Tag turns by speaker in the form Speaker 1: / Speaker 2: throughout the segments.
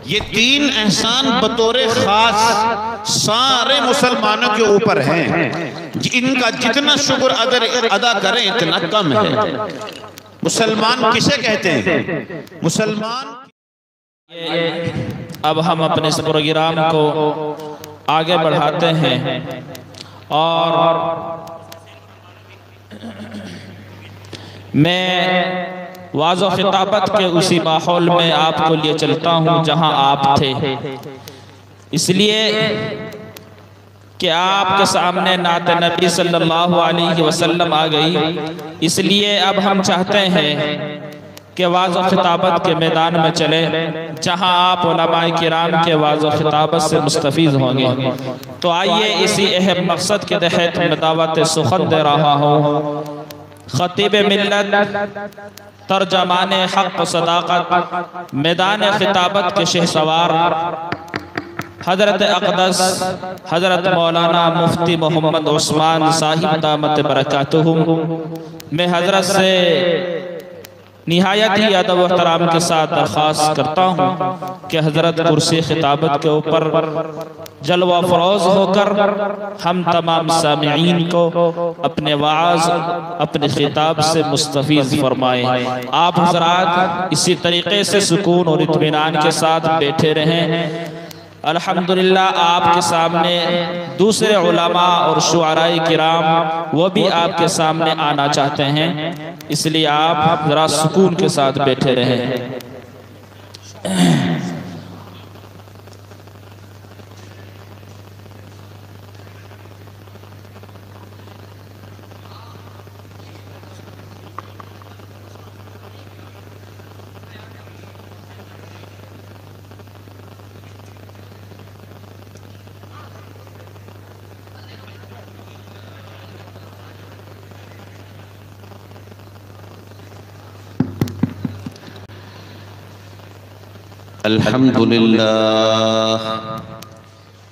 Speaker 1: ये तीन एहसान बतौरे खास सारे मुसलमानों के ऊपर हैं। इनका जितना शुक्र अदा करें इतना कम है। मुसलमान किसे कहते हैं? मुसलमान।
Speaker 2: अब हम अपने इस प्रोग्राम को आगे बढ़ाते हैं और मैं वाज़ो खिताबत के उसी माहौल में आपको लिए चलता हूँ जहाँ आप थे, इसलिए कि आपके सामने नात नबी सल्लल्लाहु अलैहि वसल्लम आ गई। इसलिए अब हम चाहते हैं कि वाज़ो खिताबत के मैदान में चले जहाँ आप उलमाए किराम के वाज़ो खिताबत से मुस्तफ़ीज़ होंगे। तो आइए इसी अहम मकसद के तहत मैं दावत सुखन दे रहा हूँ। खतीब मिल्लत तर्जमान हक़ सदाक़त मैदान खिताबत के शहसवार हज़रत अक़दस हज़रत मौलाना मुफ्ती मोहम्मद उस्मान साहिब दामत बरकातुहुम, मैं हज़रत से निहायत ही अदब व एहतराम के साथ दरख्वास्त करता हूँ कि हज़रत कुर्सी खिताबत के ऊपर जलवा फरोज़ होकर हम तमाम सामिईन को अपने वाज़ अपने खिताब से मुस्तफ़ीज़ फरमाएँ। आप हज़रात इसी तरीक़े से सुकून और इत्मीनान के साथ बैठे रहें। अल्हम्दुलिल्लाह आपके सामने दूसरे उलमा और शुअराए किराम वो भी आपके सामने आना चाहते हैं, इसलिए आप ज़रा सुकून के साथ बैठे रहें।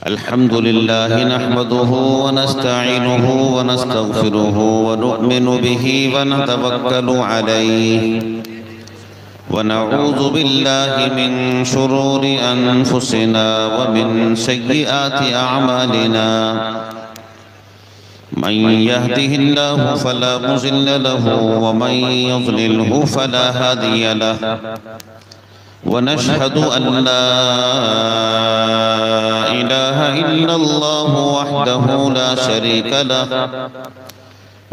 Speaker 1: अल्हम्दुलिल्लाह नहमदुहु व नस्तईनुहु व नस्तगफिरुहु व नु'मिनु बिही व नतवक्कलु अलैहि व नऊज़ु बिल्लाहि मिन शुरूरि अनफुसिना व मिन सय्यिआति अअमालिना। मन यहदिहिल्लाहु फला मुज़िल्ल लहु व मन युज़लिल्हु फला हादिय लहु वनशहदु अल्ला इलाहा इल्लल्लाहु वहदहु ला शरीका लहु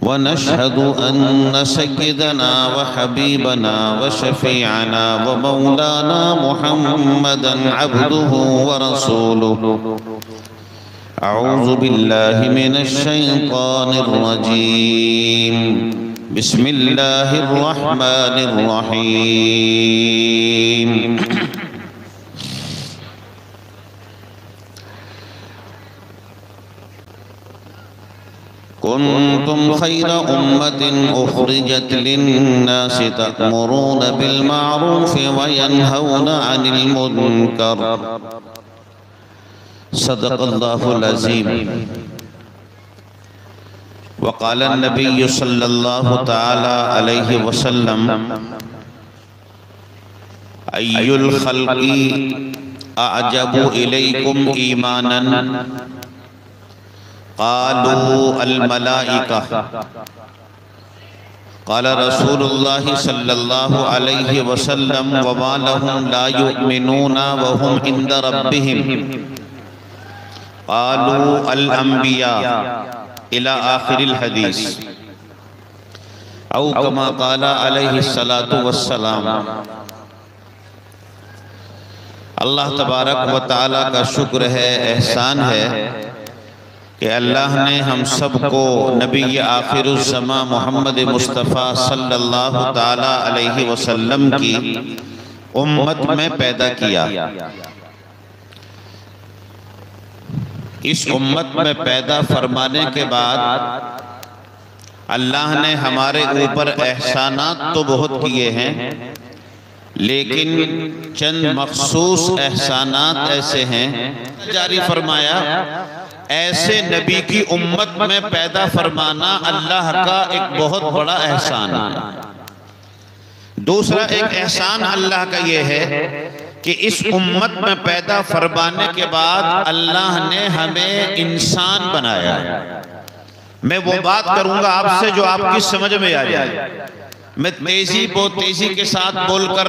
Speaker 1: वनशहदु अन्न सय्यदना व हबीबना व शफीअना व मौलाना मुहम्मदन अब्दुहु व रसूलुहु। अऊज़ु बिल्लाहि मिनश शैतानिर रजीम। बिस्मिल्लाहिर रहमानिर रहीम। कुन्तुम खैरा उम्मतिन उखरिजत लिन्नासि तअमुरूना बिल मारूफि व यनहौना अनिल मुनकर। सदक़ल्लाहुल अज़ीम। वक़ाल नबी सल्लल्लाहु तआला अलैहि वसल्लम अय्युल खल्क़ि अअजबु इलैकुम ईमानन क़ालू अल मलाइका क़ाल रसूलुल्लाहि सल्लल्लाहु अलैहि वसल्लम व मा लहुम ला युमिनूना व हुम इंदा रब्बिहिम क़ालू अल अंबिया इला आखिरिल हदीस औ कमा क़ाला अलैहि सलातु वस्सलाम। अल्लाह तबारक व तआला का शुक्र है, एहसान है कि अल्लाह ने हम सबको नबी आखिरुज़्ज़मा मोहम्मद मुस्तफ़ा सल्लल्लाहु ताला अलैहि वसल्लम की उम्मत में पैदा किया। इस उम्मत में पैदा फरमाने के बाद अल्लाह ने हमारे ऊपर एहसानात तो बहुत किए हैं, लेकिन चंद मखसूस एहसानात ऐसे हैं जारी फरमाया। ऐसे नबी की उम्मत में पैदा फरमाना अल्लाह का एक बहुत बड़ा एहसान है। दूसरा एक एहसान अल्लाह का ये है कि इस उम्मत में पैदा फरमाने के बाद अल्लाह ने हमें इंसान बनाया। मैं वो बात करूंगा आपसे जो आपकी समझ में आ जाए। मैं बहुत तेजी के साथ बोलकर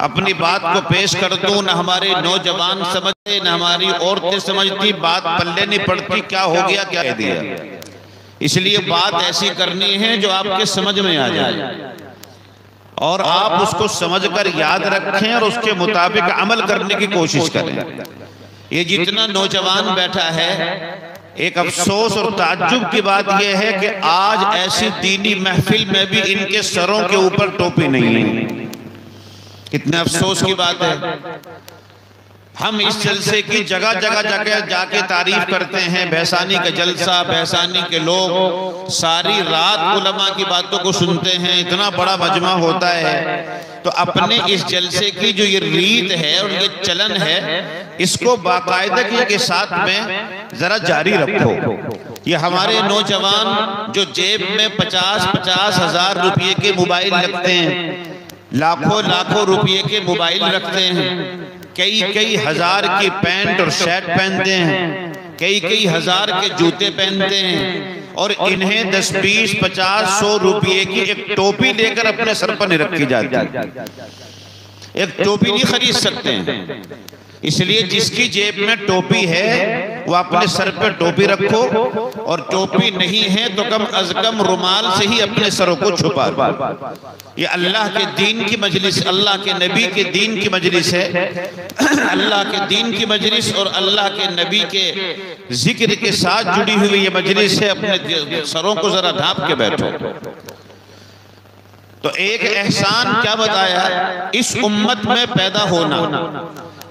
Speaker 1: अपनी बात को पेश कर दूं, न हमारे नौजवान समझते, न हमारी औरतें समझती, बात पल्ले नहीं पड़ती, क्या हो गया क्या कह दिया। इसलिए बात ऐसी करनी है जो आपके समझ में आ जाए और आप उसको समझकर याद रखें और उसके मुताबिक अमल करने की कोशिश करें। ये जितना नौजवान बैठा है, एक अफसोस और ताज्जुब की बात यह है कि आज ऐसी दीनी महफिल में भी इनके सरों के ऊपर टोपी नहीं है। कितने अफसोस की बात है। हम इस जलसे की जगह जगह जाके तारीफ करते हैं, भैसानी का जलसा, भैसानी के लोग सारी रात उलमा की बातों को सुनते हैं, इतना बड़ा मजमा होता है। तो अपने इस जलसे की जो ये रीत है और ये चलन है, इसको बाकायदगी के साथ में जरा जारी रखो। ये हमारे नौजवान जो जेब में 50-50 हजार रुपये के मोबाइल रखते हैं, लाखों रुपये के मोबाइल रखते हैं, कई हजार की पैंट और शर्ट पहनते हैं, कई हजार के जूते पहनते हैं और इन्हें 10, 20, 50, 100 रुपये की एक टोपी लेकर अपने सर पर नहीं रखी जाती। एक टोपी नहीं खरीद सकते हैं। इसलिए जिसकी जेब में टोपी है वो अपने सर पर टोपी रखो, और टोपी नहीं है तो कम अज कम रुमाल से ही अपने सरों को छुपा दो। ये अल्लाह के दीन की मजलिस, अल्लाह के नबी के दीन की मजलिस है। अल्लाह के दीन की मजलिस और अल्लाह के नबी के जिक्र के साथ जुड़ी हुई ये मजलिस है। अपने सरों को जरा ढांप के बैठो। तो एक एहसान क्या बताया, इस उम्मत में पैदा होना,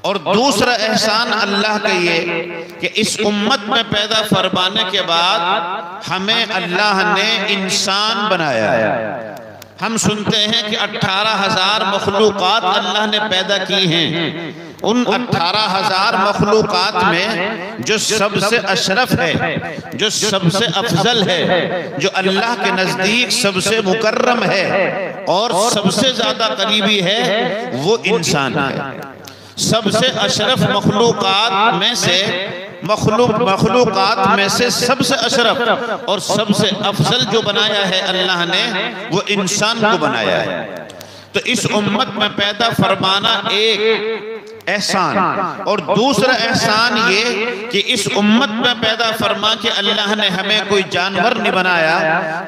Speaker 1: और दूसरा एहसान अल्लाह का ये कि इस उम्मत में पैदा फरमाने के बाद हमें अल्लाह ने इंसान बनाया। हम सुनते हैं कि 18,000 मखलूकात अल्लाह ने पैदा की हैं। उन 18,000 मखलूकात में जो सबसे अशरफ है, जो सबसे अफजल है, जो अल्लाह के नजदीक सबसे मुकर्रम है और सबसे ज्यादा करीबी है, वो इंसान है। सबसे अशरफ मखलूकात में से मखलूकात में से सबसे अशरफ और सबसे अफजल जो बनाया है अल्लाह ने, वो इंसान को बनाया है। तो इस उम्मत में पैदा फरमाना एक एहसान, और दूसरा एहसान ये कि इस उम्मत में पैदा फरमा के अल्लाह ने हमें कोई जानवर नहीं बनाया,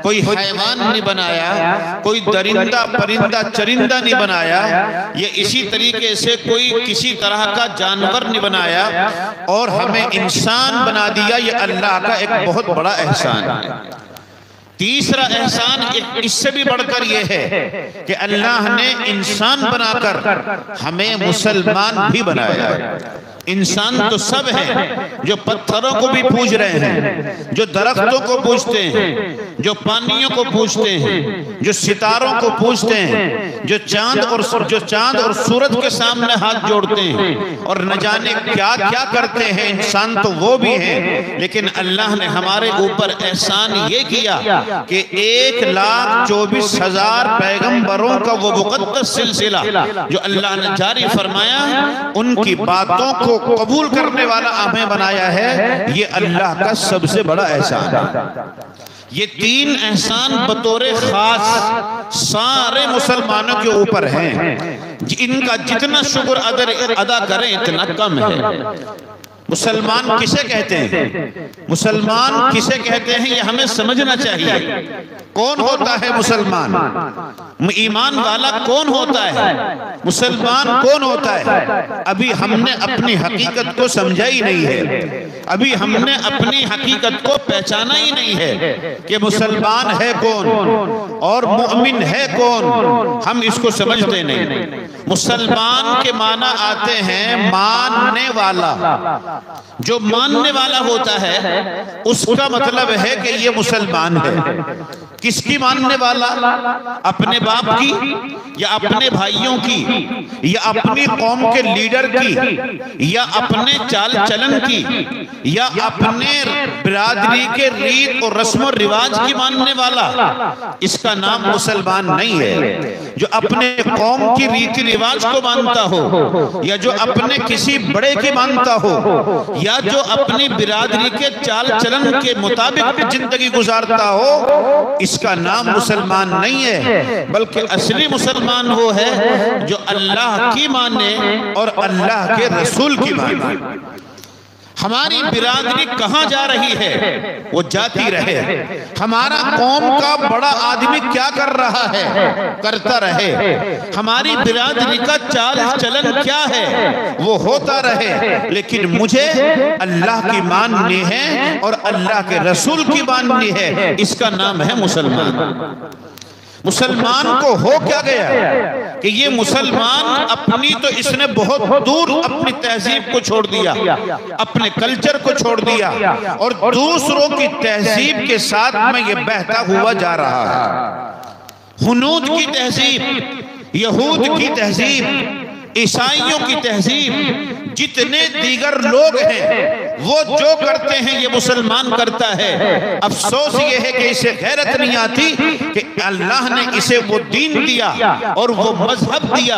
Speaker 1: कोई हैवान नहीं बनाया, कोई दरिंदा परिंदा चरिंदा नहीं बनाया, ये इसी तरीके से कोई किसी तरह का जानवर नहीं बनाया और हमें इंसान बना दिया। ये अल्लाह का एक बहुत बड़ा एहसान है। तीसरा एहसान इससे भी बढ़कर यह है कि अल्लाह ने इंसान बनाकर हमें मुसलमान भी बनाया है। इंसान तो सब है, जो पत्थरों को भी पूज रहे हैं, जो दरख्तों को पूजते हैं, जो पानियों को पूजते हैं, जो सितारों को पूजते हैं, जो चांद और सूरज के सामने हाथ जोड़ते हैं और न जाने क्या क्या करते हैं। इंसान तो वो भी है, लेकिन अल्लाह ने हमारे ऊपर एहसान ये किया कि 1,24,000 पैगंबरों का वो मुक़द्दस सिलसिला जो अल्लाह ने जारी फरमाया, उनकी बातों को कबूल करने वाला हमें बनाया है। ये अल्लाह का सबसे बड़ा एहसान है। ये तीन एहसान बतौर खास सारे मुसलमानों के ऊपर हैं। इनका जितना शुक्र अदा करें इतना कम है। मुसलमान किसे कहते हैं? मुसलमान किसे कहते हैं ये हमें समझना चाहिए। कौन होता है मुसलमान? ईमान वाला कौन होता है? मुसलमान कौन होता है? अभी हमने अपनी हकीकत को समझा ही नहीं है। अभी हमने अपनी हकीकत को पहचाना ही नहीं है कि मुसलमान है कौन और मुअमिन है कौन। हम इसको समझते नहीं। मुसलमान के माना आते हैं मानने वाला। जो मानने वाला होता है उसका मतलब है कि ये मुसलमान है। किसकी मानने वाला? अपने बाप की या अपने भाइयों की या अपनी कौम के लीडर की या अपने चाल चलन की या अपने बिरादरी के रीत और रस्म और रिवाज की मानने वाला? इसका नाम मुसलमान नहीं है। जो अपने कौम की रीति रिवाज को मानता हो या जो अपने किसी बड़े की मानता हो या जो अपनी बिरादरी के चाल चलन के मुताबिक जिंदगी गुजारता हो, इसका नाम मुसलमान नहीं है। बल्कि असली मुसलमान वो है जो अल्लाह की माने और अल्लाह के रसूल की माने। हमारी बिरादरी कहां जा रही है वो जाती रहे। हमारा कौम का बड़ा आदमी क्या कर रहा है करता रहे। हमारी बिरादरी का चाल चलन क्या है वो होता रहे। लेकिन मुझे अल्लाह की माननी है और अल्लाह के रसूल की माननी है। इसका नाम है मुसलमान। मुसलमान को हो क्या गया कि ये मुसलमान अपनी तो इसने बहुत दूर अपनी तहजीब को छोड़ दिया, अपने कल्चर को छोड़ दिया और दूसरों की तहजीब के साथ में ये बहता हुआ जा रहा है। हुनूद की तहजीब, यहूद की तहजीब, ईसाइयों की तहजीब, जितने दीगर लोग हैं वो जो करते हैं ये मुसलमान करता है। अफसोस ये है कि इसे गैरत नहीं आती कि अल्लाह ने इसे वो दीन दिया और वो मजहब दिया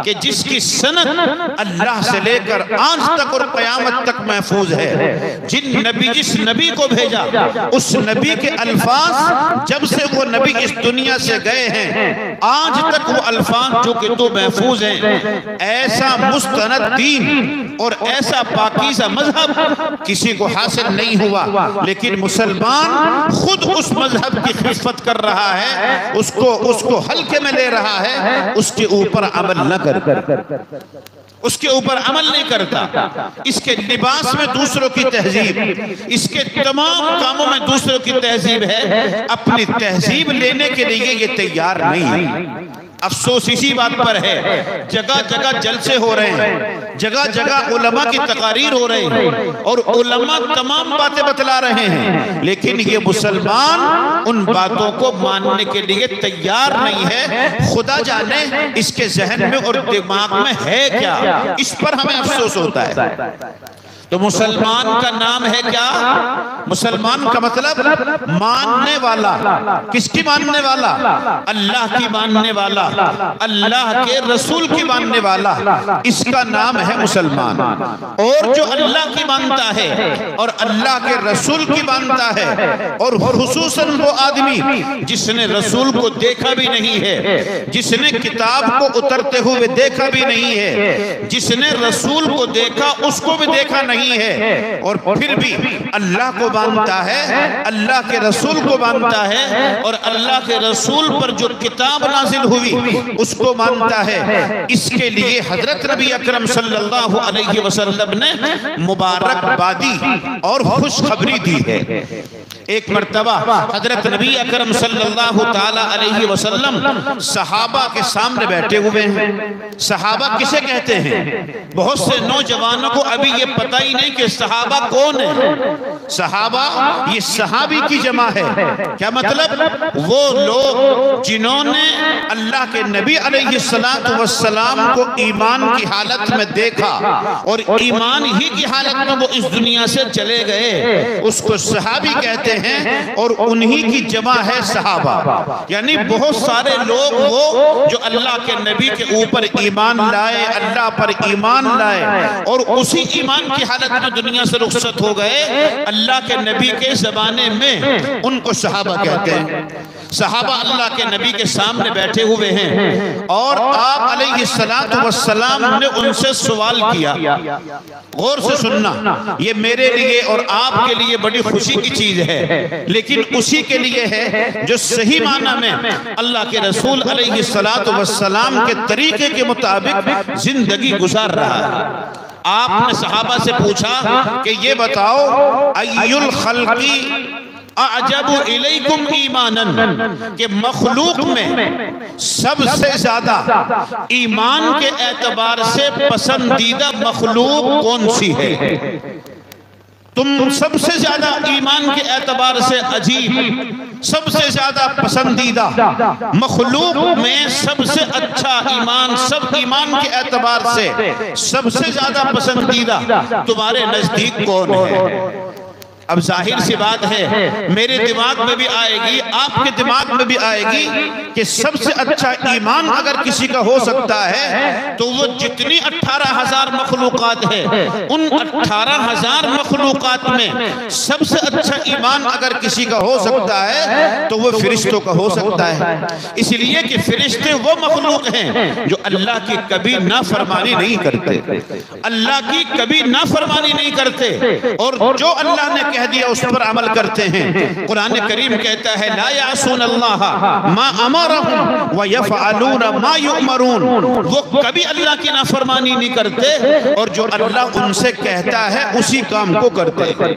Speaker 1: कि जिसकी सनद अल्लाह से लेकर आज तक और क़यामत तक महफूज है। जिस नबी को भेजा उस नबी के अल्फाज जब से वो नबी इस दुनिया से गए हैं आज तक वो अल्फाज जो कि तो महफूज हैं। ऐसा मुस्तनद दीन और ऐसा पाकीज़ा मजहब किसी को हासिल नहीं हुआ। लेकिन मुसलमान खुद उस मजहब की खिदमत कर रहा है, उसको हल्के में ले रहा है, उसके ऊपर अमल न कर उसके ऊपर अमल नहीं करता। इसके लिबास में दूसरों की तहजीब, इसके तमाम कामों में दूसरों की तहजीब है। अपनी तहजीब लेने के लिए ये तैयार नहीं। अफसोस इसी बात पर है, जगह जगह जलसे हो रहे हैं, जगह जगह उलमा की तकारीर हो रही है और उलमा तमाम बातें बतला रहे हैं, लेकिन ये मुसलमान उन बातों को मानने के लिए तैयार नहीं है। खुदा जाने इसके जहन में और दिमाग में है क्या, इस पर हमें अफसोस होता है। तो मुसलमान का नाम है क्या? मुसलमान का मतलब मानने वाला। किसकी मानने वाला? अल्लाह की मानने वाला, अल्लाह के रसूल की मानने वाला, इसका नाम है मुसलमान। और जो अल्लाह की मानता है और अल्लाह के रसूल की मानता है और खुसूसन वो आदमी जिसने रसूल को देखा भी नहीं है, जिसने किताब को उतरते हुए देखा भी नहीं है, जिसने रसूल को देखा उसको भी देखा नहीं है और फिर भी अल्लाह को मानता है, अल्लाह के रसूल को मानता है और अल्लाह के रसूल पर जो किताब नाजिल हुई उसको मानता है। इसके लिए हजरत नबी अकरम सल्लल्लाहु अलैहि वसल्लम ने मुबारकबादी और खुशखबरी दी है। एक मर्तबा हजरत नबी अकरम सल्लल्लाहु ताला अलैहि वसल्लम सहाबा के सामने बैठे हुए हैं। सहाबा किसे कहते हैं? बहुत से नौजवानों को अभी ये पता ही नहीं कि सहाबा कौन है। सहाबा ये सहाबी की जमा है। क्या मतलब? वो लोग जिन्होंने अल्लाह के नबी अलैहिस्सलातु वस्सलाम को ईमान की हालत में देखा और ईमान ही की हालत में वो इस दुनिया से चले गए, उसको सहाबी कहते हैं और उन्हीं की जमा है सहाबा। यानी बहुत सारे लोग वो जो अल्लाह के नबी के ऊपर ईमान लाए, अल्लाह पर ईमान लाए और उसी ईमान की हालत में दुनिया से रुखसत हो गए, अल्लाह के नबी के जमाने में उनको सहाबा कहते हैं। सहाबा अल्लाह के नबी के सामने बैठे हुए हैं और आप अलैहिस्सलातु वस्सलाम ने उनसे सवाल किया। गौर से सुनना, ये मेरे लिए और आपके लिए बड़ी खुशी की चीज है, लेकिन उसी के लिए है जो सही माना में अल्लाह के रसूल अलैहिस्सलातु वस्सलाम के तरीके के मुताबिक जिंदगी गुजार रहा है। आपने सहाबा से पूछा कि ये बताओ, अय्युल खल्क़ी अजब इलैकुम ईमानन, के मखलूक में सबसे ज्यादा ईमान के एतबार से पसंदीदा मखलूक कौन सी है? तुम सबसे ज्यादा ईमान के एतबार से अजीब, सबसे ज्यादा पसंदीदा, मखलूक में सबसे अच्छा ईमान, सब ईमान के एतबार से सबसे ज्यादा पसंदीदा तुम्हारे नजदीक कौन है? अब जाहिर सी बात है, मेरे दिमाग में भी आएगी, आपके दिमाग में भी आएगी कि सबसे अच्छा ईमान अगर किसी का हो सकता है तो वो जितनी 18,000 मखलूकात है, उन 18,000 मखलूकात में सबसे अच्छा ईमान अगर किसी का हो सकता है तो वो फरिश्तों का हो सकता है। इसलिए कि फरिश्ते वो मखलूक हैं जो अल्लाह की कभी नाफरमानी नहीं करते, अल्लाह की कभी नाफरमानी नहीं करते, और जो अल्लाह ने कह दिया उस पर अमल करते हैं। कुरान करीम कहता है ला यासून अल्लाह मा अमरहुम व यफअलून मा युमरून, वो कभी अल्लाह की नाफरमानी नहीं करते और जो अल्लाह उनसे कहता है उसी काम को करते हैं।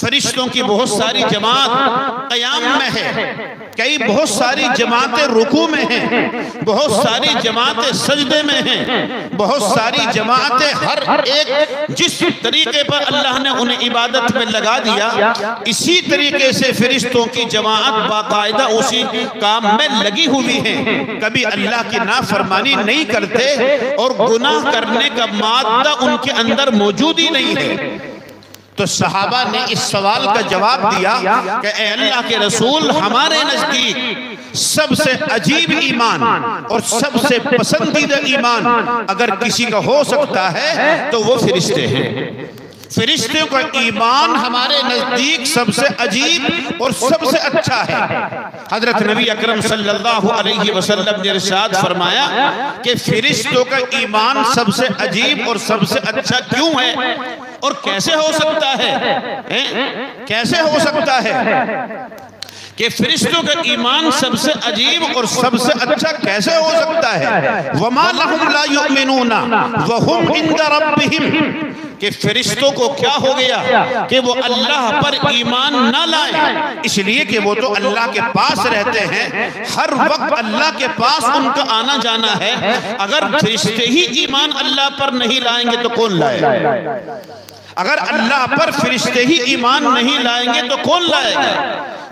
Speaker 1: फरिश्तों की बहुत सारी जमात क़याम में है, कई बहुत सारी जमातें रुकू में हैं, बहुत सारी जमातें सजदे में हैं, बहुत सारी जमातें हर एक जिस तरीके पर अल्लाह ने उन्हें इबादत में लगा दिया, इसी तरीके से फरिश्तों की जमात बाकायदा उसी काम में लगी हुई है, कभी अल्लाह की नाफरमानी नहीं करते और गुनाह करने का मादा उनके अंदर मौजूद ही नहीं है। तो सहाबा ने इस सवाल का जवाब दिया कि ए अल्लाह के रसूल, हमारे नजदीक सबसे अजीब ईमान और सबसे पसंदीदा ईमान अगर किसी का हो सकता है तो वो फरिश्ते हैं। फरिश्तों का ईमान हमारे नजदीक सबसे अजीब और सबसे अच्छा है। हजरत नबी अकरम सल्लल्लाहु अलैहि वसल्लम ने इरशाद फरमाया कि फरिश्तों का ईमान सबसे अजीब और सबसे अच्छा क्यों है और कैसे हो सकता है? कैसे हो सकता है कि फरिश्तों का ईमान सबसे अजीब और सबसे अच्छा कैसे हो सकता है? वमा लहुम ला युमिनूना व हुम इंदा रब्बिहिम, कि फरिश्तों को क्या हो गया कि वो अल्लाह पर ईमान ना लाए, इसलिए कि वो तो अल्लाह के पास रहते हैं, हर वक्त अल्लाह के पास उनका आना जाना है। अगर फरिश्ते ही ईमान अल्लाह पर नहीं लाएंगे तो कौन लाएगा? अगर अल्लाह पर फरिश्ते ही ईमान नहीं लाएंगे तो कौन लाएगा?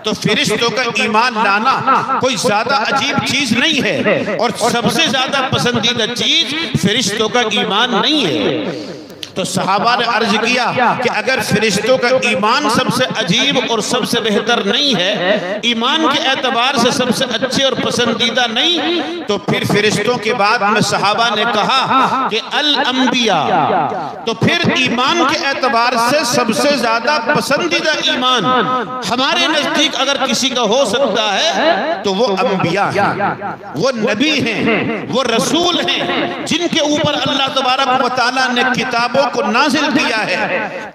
Speaker 1: तो फरिश्तों का ईमान लाना कोई ज्यादा अजीब चीज नहीं है और सबसे ज्यादा पसंदीदा चीज फरिश्तों का ईमान नहीं है। तो सहाबा ने अर्ज किया कि अगर फरिश्तों का ईमान सबसे अजीब और सबसे बेहतर नहीं है, ईमान के एतबार से सबसे अच्छे और पसंदीदा नहीं, तो फिर फरिश्तों के बाद में सहाबा ने कहा कि अल अंबिया, तो फिर ईमान के एतबार से सबसे ज्यादा पसंदीदा ईमान हमारे नजदीक अगर किसी का हो सकता है तो वो अंबिया हैं, वो नबी हैं, वो रसूल हैं, जिनके ऊपर अल्लाह तबारक व तआला ने किताबों को नाजिल किया है,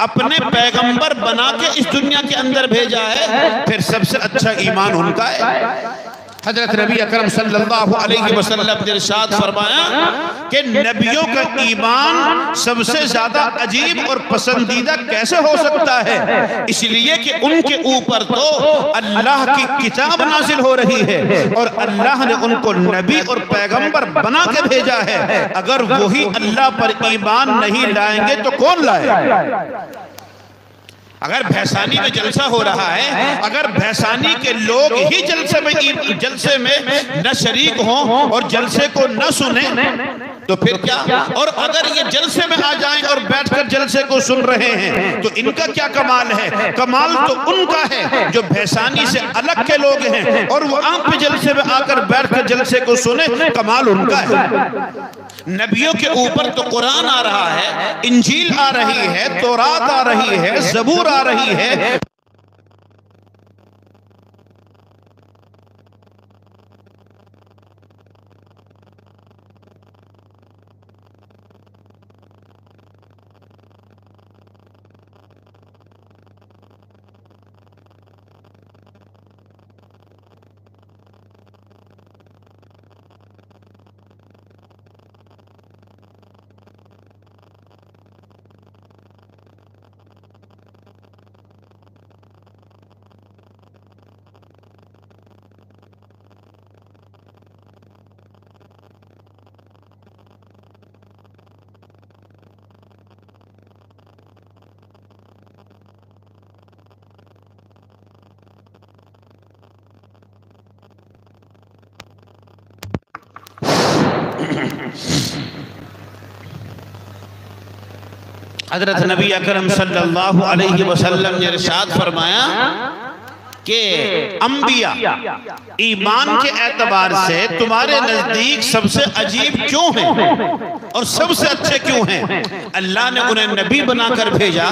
Speaker 1: अपने पैगंबर बना के इस दुनिया के अंदर भेजा है, फिर सबसे अच्छा ईमान उनका है। हजरत नबी अकरम सल्लल्लाहु अलैहि वसल्लम ने इरशाद फरमाया कि नबियों का ईमान सबसे ज्यादा अजीब और पसंदीदा कैसे हो सकता है? इसलिए कि उनके ऊपर तो अल्लाह की किताब नाजिल हो रही है और अल्लाह ने उनको नबी और पैगंबर बना के भेजा है। अगर वही अल्लाह पर ईमान नहीं लाएंगे तो कौन लाएगा? अगर भैसानी में जलसा हो रहा है, अगर भैसानी के लोग ही जलसे में न शरीक हों और जलसे को न सुने तो फिर क्या? और अगर ये जलसे में आ जाएं और बैठकर जलसे को सुन रहे हैं तो इनका क्या कमाल है? कमाल तो उनका है जो भैसानी से अलग के लोग हैं और वो आप पे जलसे में आकर बैठकर जलसे को सुने, कमाल उनका है। नबियों के ऊपर तो कुरान आ रहा है, इंजील आ रही है, तौरात आ रही है, ज़बूर आ रही है। हज़रत नबी अकरम सल्लल्लाहु अलैहि वसल्लम ने इरशाद फरमाया कि अंबिया ईमान के एतबार से तुम्हारे नजदीक सबसे अजीब क्यों हैं और सबसे अच्छे क्यों हैं? अल्लाह ने उन्हें नबी बनाकर भेजा,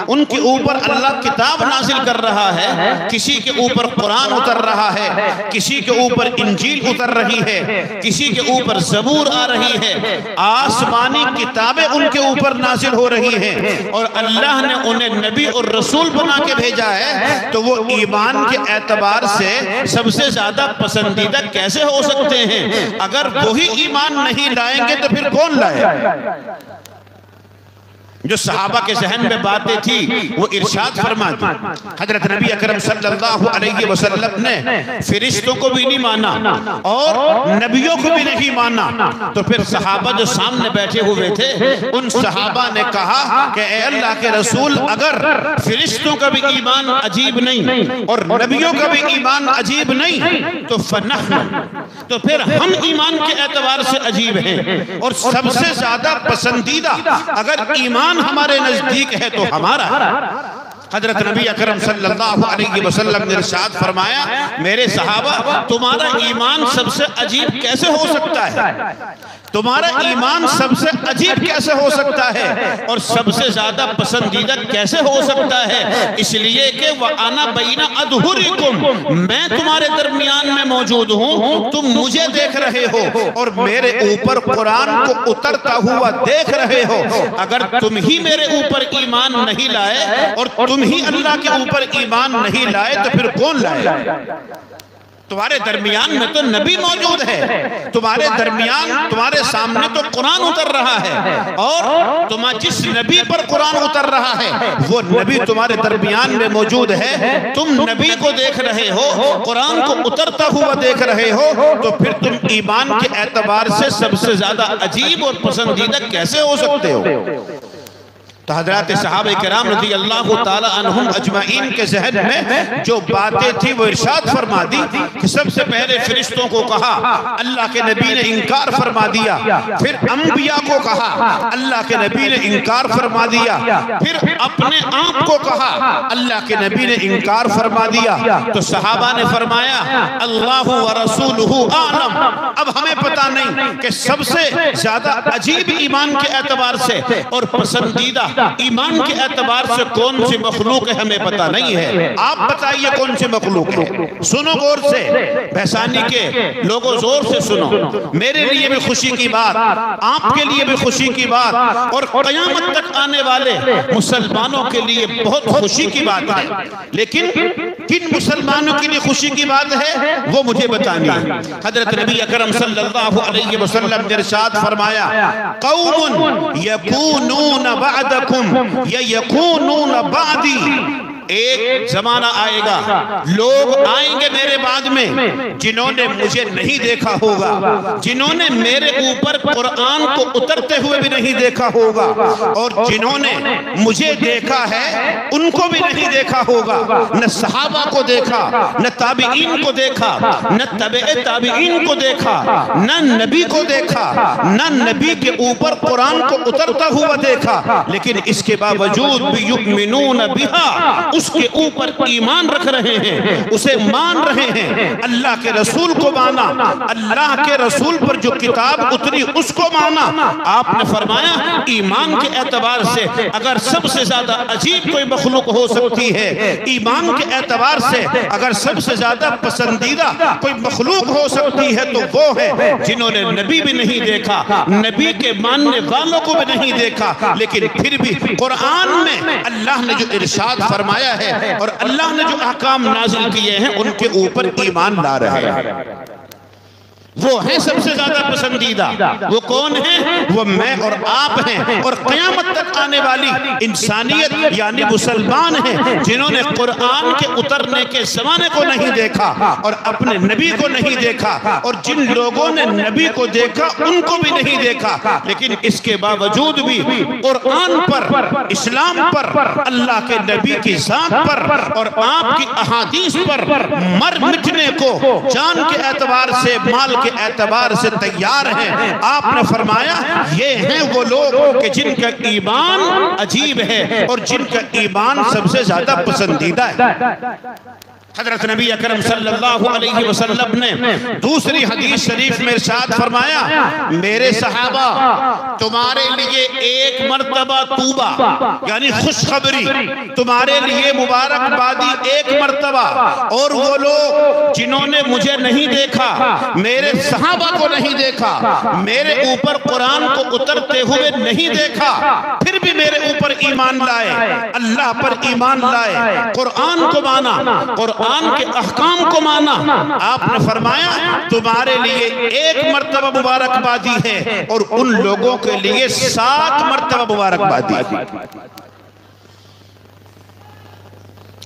Speaker 1: उनके ऊपर अल्लाह किताब नाजिल कर रहा है, किसी के ऊपर कुरान उतर रहा है, किसी के ऊपर इंजील उतर रही है, किसी के ऊपर ज़बूर आ रही है, आसमानी किताबें उनके ऊपर नाजिल हो रही हैं और अल्लाह ने उन्हें नबी और रसूल बना के भेजा है। तो वो ईमान के एतबार से सबसे ज्यादा पसंदीदा कैसे हो सकते हैं? अगर वही ईमान नहीं लाएंगे तो फिर कौन लाए? जो सहाबा के जहन में बातें थी वो इरशाद फरमाती। हजरत नबी अकरम सल्लल्लाहु अलैहि वसल्लम ने फरिश्तों को भी नहीं माना और नबियों को भी नहीं माना। तो फिर सहाबा जो सामने बैठे हुए थे उन सहाबा ने कहा कि ए अल्लाह के रसूल, अगर फरिश्तों का भी ईमान अजीब नहीं और नबियों का भी ईमान अजीब नहीं तो फनहनु, तो फिर हम ईमान के एतबार से अजीब हैं और सबसे ज्यादा पसंदीदा अगर ईमान हमारे नजदीक है तो हमारा। हजरत नबी अकरम सल्लल्लाहु अलैहि वसल्लम ने इरशाद फरमाया, मेरे सहाबा, तुम्हारा ईमान सबसे अजीब कैसे हो सकता है? तुम्हारा ईमान सबसे अजीब कैसे हो सकता है और सबसे ज्यादा पसंदीदा कैसे हो सकता है? इसलिए कि वह आना बैना अदहुरिकुम, मैं तुम्हारे दरमियान में मौजूद हूँ, तुम मुझे देख रहे हो और मेरे ऊपर कुरान को उतरता हुआ देख रहे हो। अगर तुम ही मेरे ऊपर ईमान नहीं लाए और तुम ही अल्लाह के ऊपर ईमान नहीं लाए तो फिर कौन लाए? तुम्हारे दरमियान में तो नबी मौजूद है, तुम्हारे दरमियान, तुम्हारे सामने तो कुरान उतर रहा है और तुम्हारे जिस नबी पर कुरान उतर रहा है वो नबी तुम्हारे दरमियान में मौजूद है। तुम नबी को देख रहे हो, कुरान को उतरता हुआ देख रहे हो, तो फिर तुम ईमान के एतबार से सबसे ज्यादा अजीब और पसंदीदा कैसे हो सकते हो? तो हजरत सहाबा किराम रज़ी अल्लाह ताला अन्हुम अजमाइन के ज़हन में जो बातें थी वो इरशाद फरमा दी कि सबसे पहले फरिश्तों को कहा, अल्लाह के नबी ने इनकार फरमा दिया। फिर अंबिया को कहा, अल्लाह के नबी ने इनकार फरमा दिया। फिर अपने आप को कहा, अल्लाह के नबी ने इनकार फरमा दिया। तो सहाबा ने फरमाया, अल्लाह व रसूलुहु आलम, अब हमें पता नहीं कि सबसे ज्यादा अजीब ईमान के एतबार से और पसंदीदा ईमान के एतबार से कौन सी मखलूक है हमें पता नहीं है। आप बताइए कौन सी मखलूक है? सुनो गौर से, बहसानी के लोगों जोर से सुनो। मेरे लिए भी खुशी की बात, आपके लिए भी खुशी की बात और क़यामत तक आने वाले मुसलमानों के लिए बहुत खुशी की बात है। लेकिन किन मुसलमानों के लिए खुशी की बात है वो मुझे बतानी है। हजरत नबी अकरम सल्लल्लाहु अलैहि वसल्लम ने इरशाद फरमाया, कौमुन यकूनून बअदकुम या यकूनून बअदी, एक जमाना आएगा, लोग आएंगे मेरे बाद में जिन्होंने मुझे नहीं देखा होगा, जिन्होंने मेरे ऊपर कुरान को उतरते हुए भी नहीं देखा होगा और जिन्होंने मुझे देखा है उनको भी नहीं देखा होगा। न सहाबा को देखा, न ताबीईन को देखा, न तबे ताबीईन को देखा, न नबी को देखा, न नबी के ऊपर कुरान को उतरता हुआ देखा, लेकिन इसके बावजूद भी युमिनून बिहा, उसके ऊपर ईमान रख रहे हैं, उसे मान रहे हैं। अल्लाह के रसूल को माना, अल्लाह के रसूल पर जो किताब उतरी उसको माना। आपने फरमाया ईमान के एतबार से अगर सबसे ज्यादा अजीब कोई मखलूक हो सकती है, ईमान के एतबार से अगर सबसे ज्यादा पसंदीदा कोई मखलूक हो सकती है तो वो है जिन्होंने नबी भी नहीं देखा, नबी के मानने वालों को भी नहीं देखा, लेकिन फिर भी कुरान में अल्लाह ने जो इरशाद फरमाया है और अल्लाह ने जो अहकाम नाजिल किए हैं उनके ऊपर ईमान ला रहे हैं, वो है सबसे ज्यादा पसंदीदा। वो कौन है? वो मैं और आप हैं और क़यामत तक आने वाली इंसानियत यानी मुसलमान हैं जिन्होंने कुरान के उतरने के ज़माने को नहीं देखा और अपने नबी को नहीं देखा, और जिन लोगों ने नबी को देखा उनको भी नहीं देखा, लेकिन इसके बावजूद भी कुरान पर, इस्लाम पर, अल्लाह के नबी की ज़ात पर और आपकी अहादीस पर मर मिटने को जान के एतबार से, माल के एतबार से तैयार हैं। आपने फरमाया ये हैं वो लोग कि जिनका ईमान अजीब है और जिनका ईमान सबसे ज्यादा पसंदीदा है। हजरत नबी अकरम सल्लल्लाहु अलैहि वसल्लम ने दूसरी हदीस शरीफ में इरशाद फरमाया, मेरे सहाबा तुम्हारे लिए एक मर्तबा तूबा यानी खुशखबरी, तुम्हारे लिए मुबारकबादी एक मर्तबा, और वो लोग जिन्होंने मुझे नहीं देखा, मेरे सहाबा को नहीं देखा, मेरे ऊपर कुरान को उतरते हुए नहीं देखा, फिर भी मेरे ऊपर ईमान लाए, अल्लाह पर ईमान लाए, कुरान को माना, कुरान के अहकाम को माना। आपने फरमाया तुम्हारे लिए एक मर्तबा मुबारकबादी है और उन लोगों के लिए 7 मर्तबा मुबारकबादी है,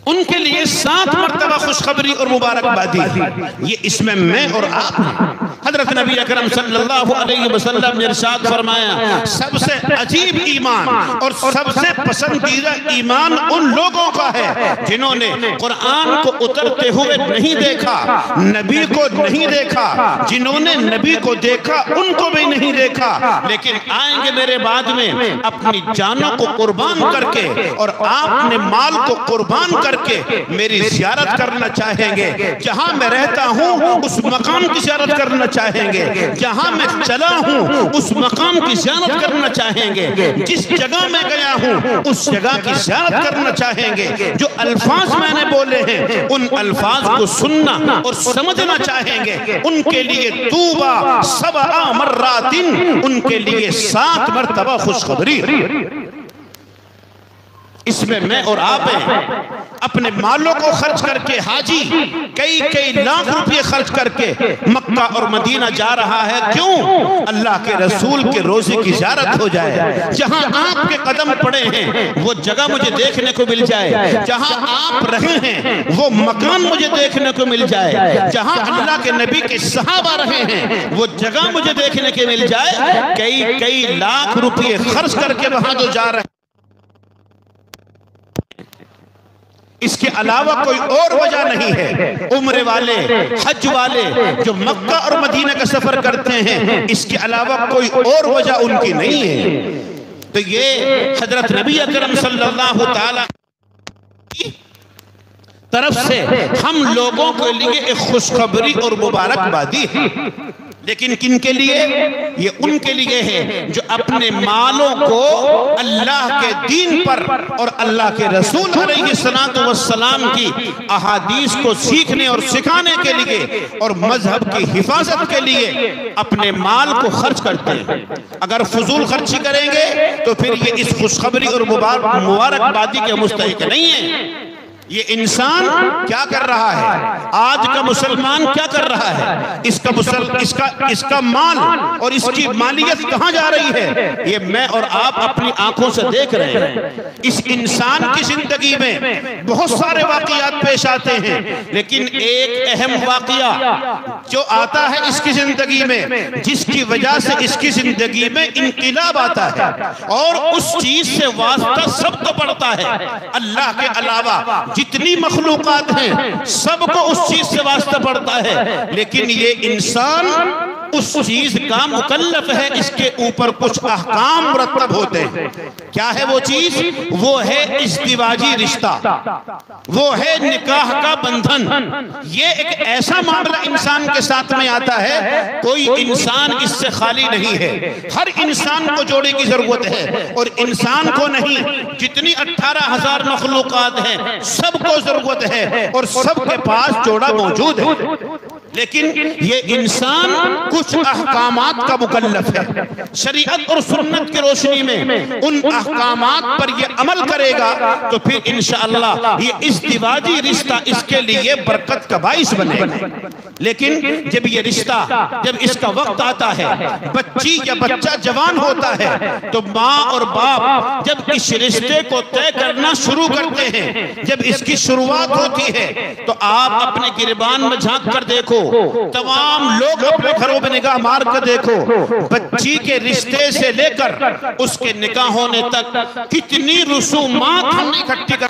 Speaker 1: उनके लिए 7 मर्तबा खुशखबरी और मुबारकबादी है। ये इसमें मैं और आप हैं। हजरत नबी अकरम सल्लल्लाहु अलैहि वसल्लम ने इरशाद फरमाया, सबसे अजीब ईमान और सबसे पसंदीदा ईमान उन लोगों का है जिन्होंने कुरान को उतरते हुए नहीं देखा, नबी को नहीं देखा, जिन्होंने नबी को देखा उनको भी नहीं देखा, लेकिन आएंगे मेरे बाद में अपनी जानों को कुर्बान करके और आपने माल को कुर्बान करके मेरी ज़ियारत करना चाहेंगे। जहां मैं रहता हूं उस मकाम की ज़ियारत करना चाहेंगे, जहां मैं चला हूं उस मकाम की ज़ियारत करना चाहेंगे, जिस जगह मैं गया हूं उस जगह की ज़ियारत करना चाहेंगे। जो अल्फाज मैंने बोले हैं उन अल्फाज को सुनना और समझना चाहेंगे। उनके लिए तूबा सबआ मर्रातिन, उनके लिए 7 मर्तबा खुशखबरी। इसमें मैं और आप हैं। अपने मालों को खर्च करके हाजी कई लाख रुपए खर्च करके मक्का और मदीना जा रहा है, क्यों? अल्लाह के रसूल के रोजे की ज़ियारत हो जाए, जहां आपके कदम पड़े हैं वो जगह मुझे देखने को मिल जाए, जहां आप रहे हैं वो मकान मुझे देखने को मिल जाए, जहां अल्लाह के नबी के सहाबा रहे हैं वो जगह मुझे देखने के मिल जाए। कई लाख रुपए खर्च करके वहां जो जा रहे हैं, इसके अलावा कोई और वजह नहीं है। उम्रे वाले, हज वाले जो मक्का और मदीना का सफर करते हैं, इसके अलावा कोई और वजह उनकी नहीं है। तो ये हजरत नबी अकरम सल्लल्लाहु ताला की तरफ से हम लोगों के लिए एक खुशखबरी और मुबारकबादी है। लेकिन किन के लिए? ये उनके लिए है जो अपने मालों को अल्लाह के दीन पर और अल्लाह के रसूल अलैहिस्सलातु वस्सलाम की अहादीस को सीखने और सिखाने के लिए और मजहब की हिफाजत के लिए अपने माल को खर्च करते हैं। अगर फजूल खर्ची करेंगे तो फिर ये इस खुशखबरी और मुबारकबादी के मुस्तहिक नहीं है। ये इंसान क्या कर रहा है? आज का मुसलमान क्या कर रहा है? इसका माल और इसकी मालियत कहां जा रही है? ये मैं और आप अपनी आंखों से देख रहे हैं। इस इंसान की जिंदगी में बहुत सारे वाकयात पेश आते हैं, लेकिन एक अहम वाकया जो आता है इसकी जिंदगी में, जिसकी वजह से इसकी जिंदगी में इनकलाब आता है और उस चीज से वास्ता सबको पड़ता है। अल्लाह के अलावा जितनी मखलूकात हैं सबको उस चीज से वास्ता पड़ता है, लेकिन ये इंसान उस चीज का मुकल्लफ है, इसके ऊपर कुछ अहकाम मुरत्तब होते हैं। क्या है वो चीज? वो है इज़्दिवाजी रिश्ता, वो है निकाह का बंधन। ये एक ऐसा मामला इंसान के साथ में आता है, कोई इंसान इससे खाली नहीं है। हर इंसान को जोड़े की जरूरत है और इंसान को नहीं, जितनी 18,000 मखलूकात हैं सबको जरूरत है और सबके पास जोड़ा मौजूद है। लेकिन ये इंसान कुछ अहकामात का मुकल्लफ है। शरीयत और सुन्नत की रोशनी में उन अहकामात पर ये अमल करेगा तो फिर इंशाअल्लाह ये इज़्दिवाजी रिश्ता इसके लिए बरकत का बाइस बनेगा। लेकिन जब ये रिश्ता, जब इसका वक्त आता है, बच्ची या बच्चा जवान होता है, तो माँ और बाप जब इस रिश्ते को तय करना शुरू करते हैं, जब इसकी शुरुआत होती है, तो आप अपने गिरबान में झांक कर देखो, तमाम लोग अपने घरों में निगाह मार कर देखो, बच्ची के रिश्ते से लेकर उसके निकाह होने तक कितनी रसूमात हमने इकट्ठी कर,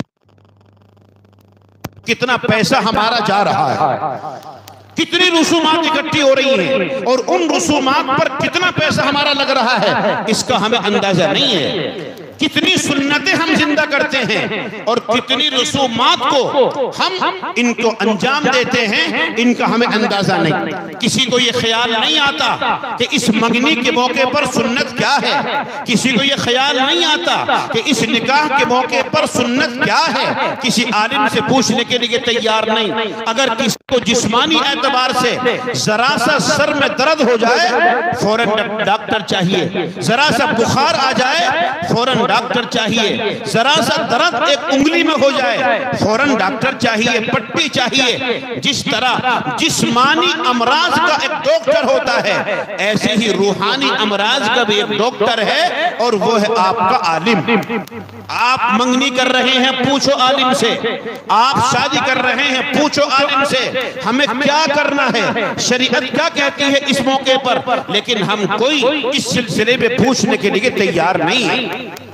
Speaker 1: कितना पैसा हमारा जा रहा है, कितनी रसूमात इकट्ठी हो रही हैं और उन रसूमात पर कितना पैसा हमारा लग रहा है, इसका हमें अंदाजा नहीं है। कितनी सुन्नतें हम जिंदा करते हैं और कितनी रसूमात को हम इनको अंजाम देते हैं, इनका हमें अंदाजा नहीं। किसी को ये ख्याल नहीं आता कि इस मंगनी के मौके पर सुन्नत क्या है, किसी को ये ख्याल नहीं आता कि इस निकाह के मौके पर सुन्नत क्या है, किसी आलिम से पूछने के लिए तैयार नहीं। अगर किसी को जिस्मानी एतबार से जरा सा सर में दर्द हो जाए, फौरन डॉक्टर चाहिए। जरा सा बुखार आ जाए, फौरन डॉक्टर चाहिए। जरा सा दर्द एक उंगली में हो जाए, फौरन डॉक्टर चाहिए, पट्टी चाहिए। जिस तरह जिस्मानी अमराज का एक डॉक्टर होता है, ऐसे ही रूहानी अमराज का भी एक डॉक्टर है और वो है आपका आलिम। आप मंगनी कर रहे हैं, पूछो आलिम से। आप शादी कर रहे हैं, पूछो आलिम से हमें क्या करना है, शरीयत क्या कहती है इस मौके पर। लेकिन हम कोई इस सिलसिले में पूछने के लिए तैयार नहीं है।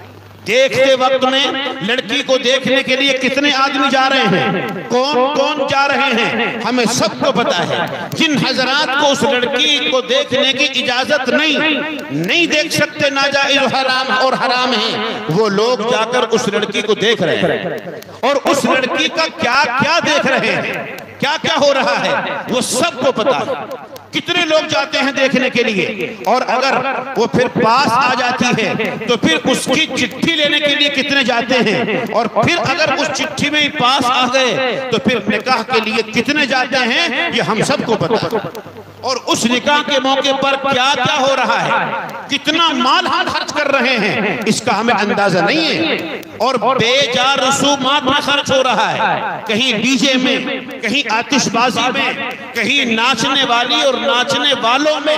Speaker 1: देखते वक्त में लड़की को देखने के लिए कितने आदमी जा रहे हैं, कौन कौन जा रहे हैं, हमें सबको पता है। जिन हजरात को उस लड़की को देखने की इजाजत नहीं देख सकते, नाजायज हराम और हराम है, वो लोग जाकर उस लड़की को देख रहे हैं और उस लड़की का क्या क्या देख रहे हैं, क्या क्या हो रहा है, वो सबको पता है। कितने लोग जाते हैं देखने के लिए और अगर वो फिर पास आ जाती है तो फिर उसकी चिट्ठी लेने के लिए कितने जाते हैं और फिर अगर उस चिट्ठी में ही पास आ गए तो फिर निकाह के लिए कितने जाते हैं, ये हम सबको पता है। और उस निकाह के मौके पर क्या क्या हो रहा है, कितना माल हम खर्च कर रहे हैं, इसका हमें अंदाजा नहीं है। और बेजार रसूमात में खर्च हो रहा है, कहीं डीजे में, कहीं आतिशबाजी में, कहीं नाचने वाली और नाचने वालों में,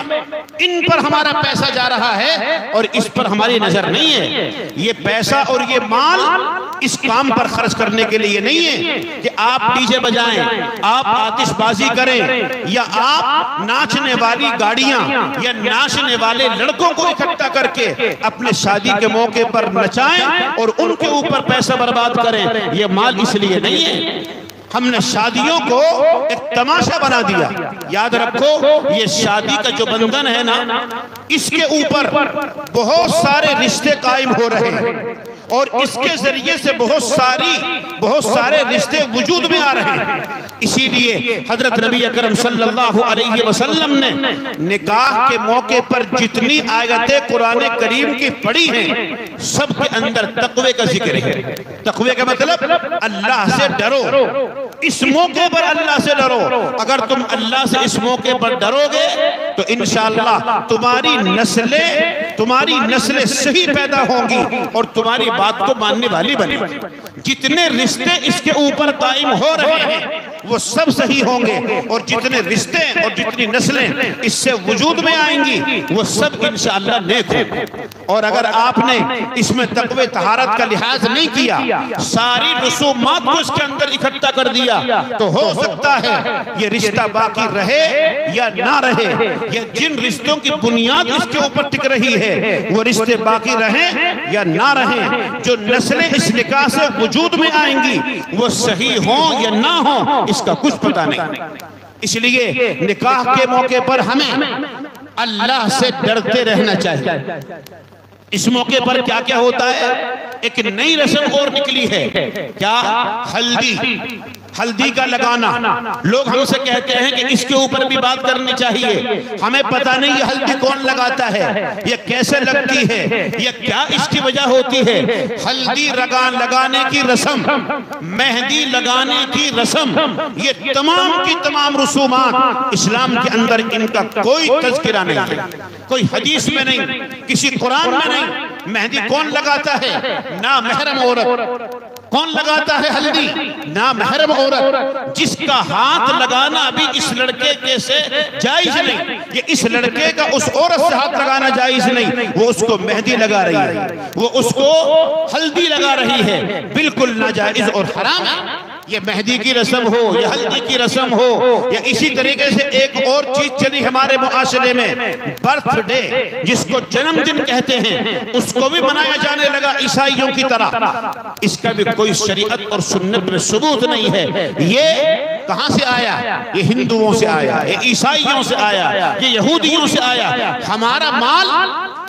Speaker 1: इन पर हमारा पैसा जा रहा है और इस पर हमारी नजर नहीं है। ये पैसा और ये माल इस काम पर खर्च करने के लिए नहीं है कि आप डीजे बजाएं, आप आतिशबाजी करें या आप नाचने वाली गाड़ियां या नाचने वाले लड़कों को इकट्ठा करके अपने शादी के मौके पर नचाएं और उनके ऊपर पैसा बर्बाद करें। ये माल इसलिए नहीं है। हमने शादियों को एक तमाशा बना दिया। याद रखो, ये शादी का जो बंधन है ना, इसके ऊपर बहुत सारे रिश्ते कायम हो रहे हैं और इसके जरिए से बहुत सारे रिश्ते वजूद में आ रहे हैं। इसीलिए हजरत नबी अकरम सल्लल्लाहु अलैहि वसल्लम ने निकाह के मौके पर जितनी आयतें कुरान करीम की पढ़ी हैं, सबके अंदर तकवे का जिक्र है। तकवे का मतलब अल्लाह से डरो। इस मौके पर अल्लाह से डरो। अगर तुम अल्लाह से इस मौके पर डरोगे तो इंशाअल्लाह तुम्हारी नस्लें सही पैदा होंगी और तुम्हारी बात को मानने वाली बनेगी। जितने रिश्ते इसके ऊपर कायम हो रहे हैं वो सब सही होंगे और जितने रिश्ते और जितनी नस्लें इससे वजूद में आएंगी वो सब इंशाअल्लाह नेक होंगे। और अगर आपने इसमें तकवे तहारत का लिहाज नहीं किया, सारी रसूमात को इसके अंदर इकट्ठा कर दिया, तो हो सकता है ये रिश्ता बाकी रहे या ना रहे। या जिन रिश्तों की बुनियाद इसके ऊपर टिक रही है वो रिश्ते बाकी रहे या ना रहे। जो नस्लें इस निकाह से वजूद में आएंगी वो सही हो या ना हो, इसका कुछ पता नहीं। इसलिए निकाह के मौके पर हमें अल्लाह से डरते रहना चाहिए। इस मौके पर क्या क्या होता है, एक नई रस्म और निकली है। क्या? हल्दी का लगाना। लोग हमसे कहते हैं कि इसके ऊपर भी बात करनी चाहिए। हमें पता नहीं ये हल्दी कौन लगाता है, ये कैसे लगती है, ये क्या इसकी वजह होती है। हल्दी लगाने की रस्म, मेहंदी लगाने की रस्म, ये तमाम की तमाम रसूमात इस्लाम के अंदर इनका कोई तज़किरा नहीं है, कोई हदीस में नहीं, किसी कुरान में नहीं। मेहंदी कौन लगाता है? ना महरम औरत। कौन लगाता है हल्दी? ना महरम औरत। जिसका हाथ लगाना भी इस लड़के के से जायज नहीं, ये इस लड़के का उस औरत से हाथ लगाना जायज नहीं। वो उसको मेहंदी लगा रही है, वो उसको हल्दी लगा रही है, बिल्कुल नाजायज और हराम है। ये मेहंदी की रस्म हो या हल्दी की रस्म हो या इसी तरीके से एक और चीज चली हमारे मुआशरे में, बर्थडे, जिसको जन्मदिन कहते हैं, उसको भी मनाया जाने लगा ईसाइयों की तरह। इसका भी कोई शरीयत और सुन्नत में सबूत नहीं है। ये कहां से आया? ये हिंदुओं से आया, ये ईसाइयों से आया, ये यहूदियों से आया। हमारा माल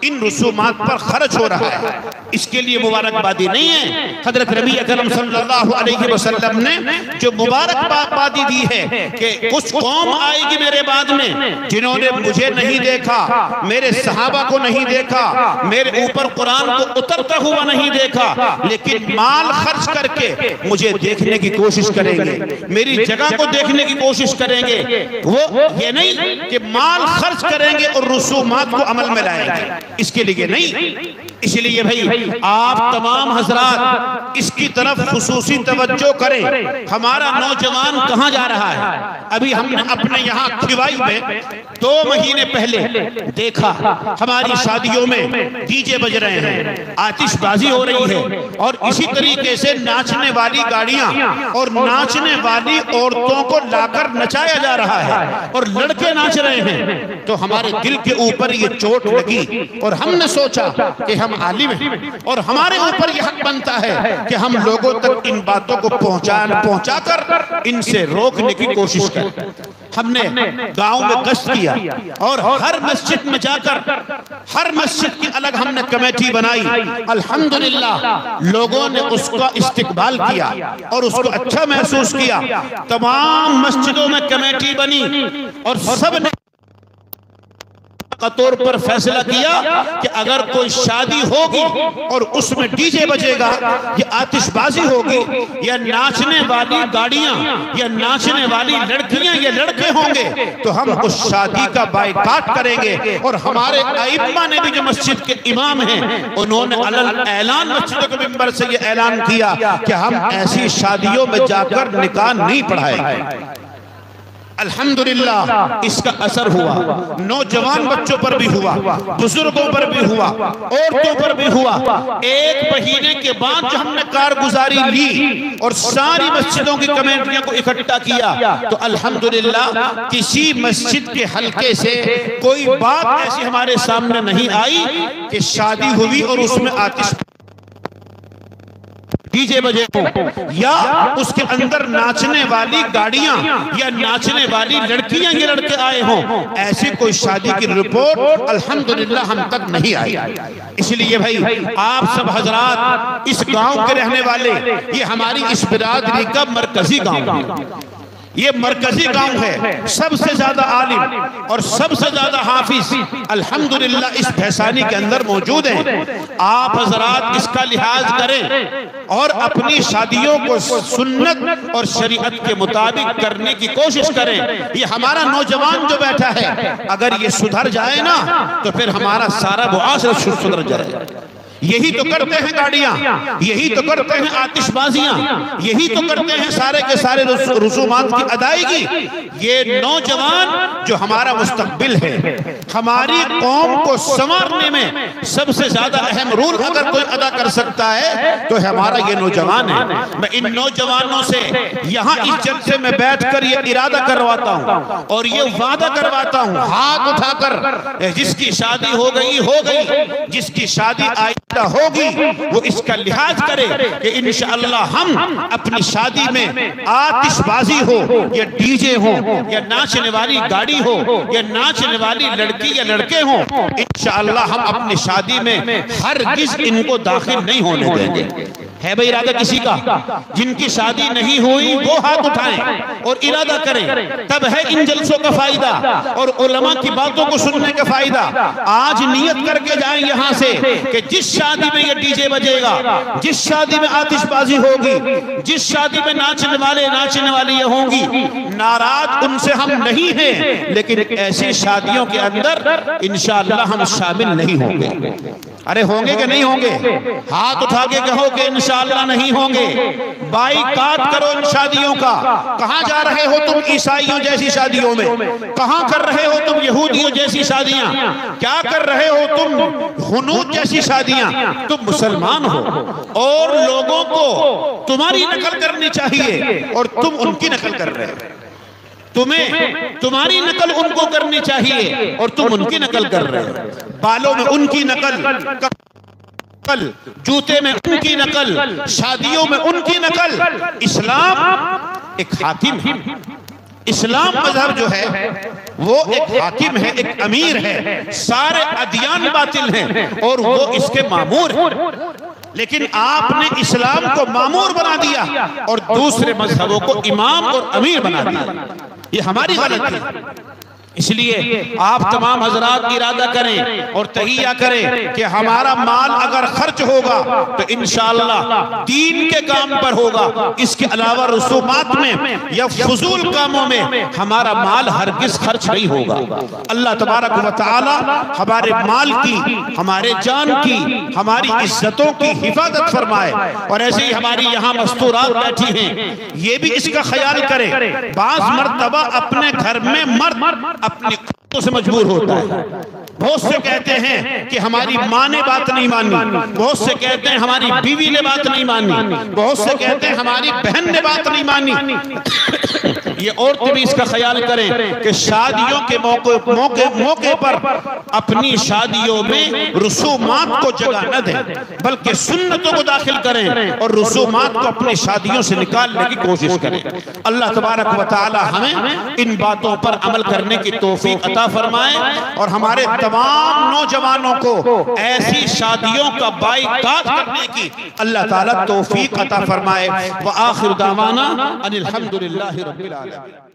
Speaker 1: इन रसूमात पर खर्च हो रहा है, इसके लिए मुबारकबादी नहीं है। हजरत नबी अकरम सल्लल्लाहु अलैहि वसल्लम ने जो मुबारकबादी दी है कि कुछ कौम आएगी मेरे बाद में जिन्होंने मुझे नहीं देखा, मेरे सहाबा को नहीं देखा, मेरे ऊपर कुरान को उतरता हुआ नहीं देखा, लेकिन माल खर्च करके मुझे देखने की कोशिश करेंगे, मेरी जगह को देखने की कोशिश करेंगे। वो ये नहीं कि माल खर्च करेंगे और रसूमात को अमल में लाएंगे, इसके लिए नहीं। इसलिए भाई आप तमाम हजरात इसकी तरफ खुसूसी तवज्जो करें। हमारा नौजवान कहां जा रहा है? अभी हमने अपने यहाँ खिवाई में 2 महीने पहले देखा, हमारी शादियों में डीजे बज रहे हैं, आतिशबाजी हो रही है, और इसी तरीके से नाचने वाली गाड़ियां और नाचने वाली औरतों को लाकर नचाया जा रहा है और लड़के नाच रहे हैं। तो हमारे दिल के ऊपर ये चोट लगी और हमने सोचा कि हम आलिम हैं और हमारे ऊपर यह हक बनता है कि हम लोगों तक इन बातों को पहुंचाकर इनसे रोकने की कोशिश करें। हमने गांव में गश्त किया और हर मस्जिद में जाकर हर मस्जिद की अलग हमने कमेटी बनाई। अल्हम्दुलिल्लाह लोगों ने उसका इस्तिकबाल किया और उसको अच्छा महसूस किया। तमाम मस्जिदों में कमेटी बनी और सब ने का तौर पर फैसला किया कि अगर कोई शादी होगी और उसमें डीजे बजेगा या आतिशबाजी होगी या नाचने वाली गाड़ियां या नाचने वाली लड़कियां या लड़के होंगे तो हम उस शादी का बायकाट करेंगे। और हमारे आइम्मा ने भी जो मस्जिद के इमाम हैं उन्होंने अलग ऐलान मस्जिद के मिंबर से ये ऐलान किया कि हम ऐसी शादियों में जाकर निकाह नहीं पढ़ाएंगे। अल्हम्दुलिल्लाह इसका असर हुआ, नौजवान बच्चों पर भी हुआ, बुजुर्गों पर भी हुआ, औरतों पर भी हुआ। 1 महीने के बाद जो हमने कारगुजारी ली और सारी मस्जिदों की कमेटियों को इकट्ठा किया तो अल्हम्दुलिल्लाह किसी मस्जिद के हलके से कोई बात ऐसी हमारे सामने नहीं आई कि शादी हुई और उसमें आतिश डीजे बजे हो या उसके अंदर नाचने वाली गाड़ियां या नाचने वाली लड़कियां ये लड़के आए हों। ऐसी कोई शादी की रिपोर्ट अल्हम्दुलिल्लाह हम तक नहीं आई। इसलिए भाई आप सब हजरात इस गांव के रहने वाले, ये हमारी इस बिरादरी का मरकजी गांव है, ये मरकजी गांव है। सबसे ज्यादा आलिम और सबसे ज्यादा हाफिज अल्हम्दुलिल्लाह इस भैसानी के अंदर मौजूद हैं। आप हजरात इसका लिहाज करें और अपनी शादियों को सुन्नत और शरीयत के मुताबिक करने की कोशिश करें। ये हमारा नौजवान जो बैठा है अगर ये सुधर जाए ना तो फिर हमारा सारा मुआशरा सुधर जाए। यही तो करते हैं गाड़ियां, यही तो करते हैं आतिशबाजियां, यही तो करते हैं सारे के सारे रसूमात की अदायगी। ये नौजवान जो हमारा मुस्तकबिल है, हमारी कौम को संवारने में सबसे ज्यादा अहम रोल अगर कोई अदा कर सकता है तो हमारा ये नौजवान है। मैं इन नौजवानों से यहाँ इस जलसे में बैठकर ये इरादा करवाता हूँ और ये वादा करवाता हूँ हाथ उठाकर, जिसकी शादी हो गई, जिसकी शादी आई होगी वो इसका लिहाज करे कि इंशाअल्लाह हम अपनी शादी में आतिशबाजी हो या डीजे हो या नाचने वाली गाड़ी हो या नाचने वाली लड़की या लड़के हो, इंशाअल्लाह हम अपनी शादी में हरगिज़ इनको दाखिल नहीं होने देंगे। है भाई इरादा किसी का? जिनकी शादी नहीं हुई वो हाथ उठाएं और इरादा करें, तब है इन जलसों का फायदा और उलमा की बातों को सुनने का फायदा। आज नियत करके जाएं यहाँ से कि जिस शादी में ये डीजे बजेगा, जिस शादी में आतिशबाजी होगी, जिस शादी में नाचने वाली ये होंगी, नाराज उनसे हम नहीं हैं, लेकिन ऐसी शादियों के अंदर इंशाअल्लाह हम शामिल नहीं होंगे। अरे होंगे कि नहीं होंगे? हाथ उठा के कहो कि इंशाअल्लाह नहीं होंगे। बाइकाट करो इन शादियों का। कहां जा रहे हो तुम ईसाइयों जैसी शादियों में? कहां कर रहे हो तुम यहूदियों जैसी शादियां? क्या कर रहे हो तुम हुनूद जैसी शादियां? तुम मुसलमान हो और लोगों को तुम्हारी नकल करनी चाहिए और तुम उनकी नकल कर रहे हो। तुम्हें तुम्हारी नकल उनको करनी चाहिए और तुम उनकी नकल कर रहे हो। बालों में उनकी नकल, जूते में उनकी नकल, शादियों में उनकी नकल। इस्लाम एक हाकिम है। इस्लाम मजहब जो है वो एक हाकिम है, एक अमीर है। सारे अदियान बातिल हैं और वो इसके मामूर हैं, लेकिन आपने इस्लाम को मामूर बना दिया और दूसरे मजहबों को इमाम और अमीर बना दिया। ये हमारी गलती है। इसलिए आप तमाम हजरात इरादा करें और तहिया करें कि हमारा माल अगर खर्च होगा तो इंशाअल्लाह दीन के काम पर होगा। इसके अलावा रसूमात में या फजूल कामों में हमारा माल हरगिज खर्च नहीं होगा। अल्लाह तबारक व तआला हमारे माल की, हमारे जान की, हमारी इज्जतों की हिफाजत फरमाए। और ऐसे ही हमारी यहाँ मस्तूरात बैठी हैं, ये भी इसका ख्याल करें। बाज़ मर्तबा अपने घर में मर्द अपने खुद से मजबूर होता है। बहुत से कहते हैं कि हमारी माँ ने बात नहीं मानी, बहुत से कहते हैं हमारी बीवी ने बात नहीं मानी, बहुत से कहते हैं हमारी बहन ने बात नहीं मानी। ये औरतें भी इसका ख्याल करें कि शादियों के मौके पर अपनी शादियों में रसूमात को जगह न दें, बल्कि सुन्नतों को दाखिल करें और रसूमात को अपनी शादियों से निकालने की कोशिश करें। अल्लाह तबारक व तआला हमें इन बातों पर अमल करने की तौफीक अता फरमाए और हमारे तमाम नौजवानों को ऐसी शादियों का बाइकाट करने की अल्लाह ताला तौफीक अता फरमाए। व आखिर दावाना अनिल हम्दुलिल्लाहि रब्बिल आलमीन।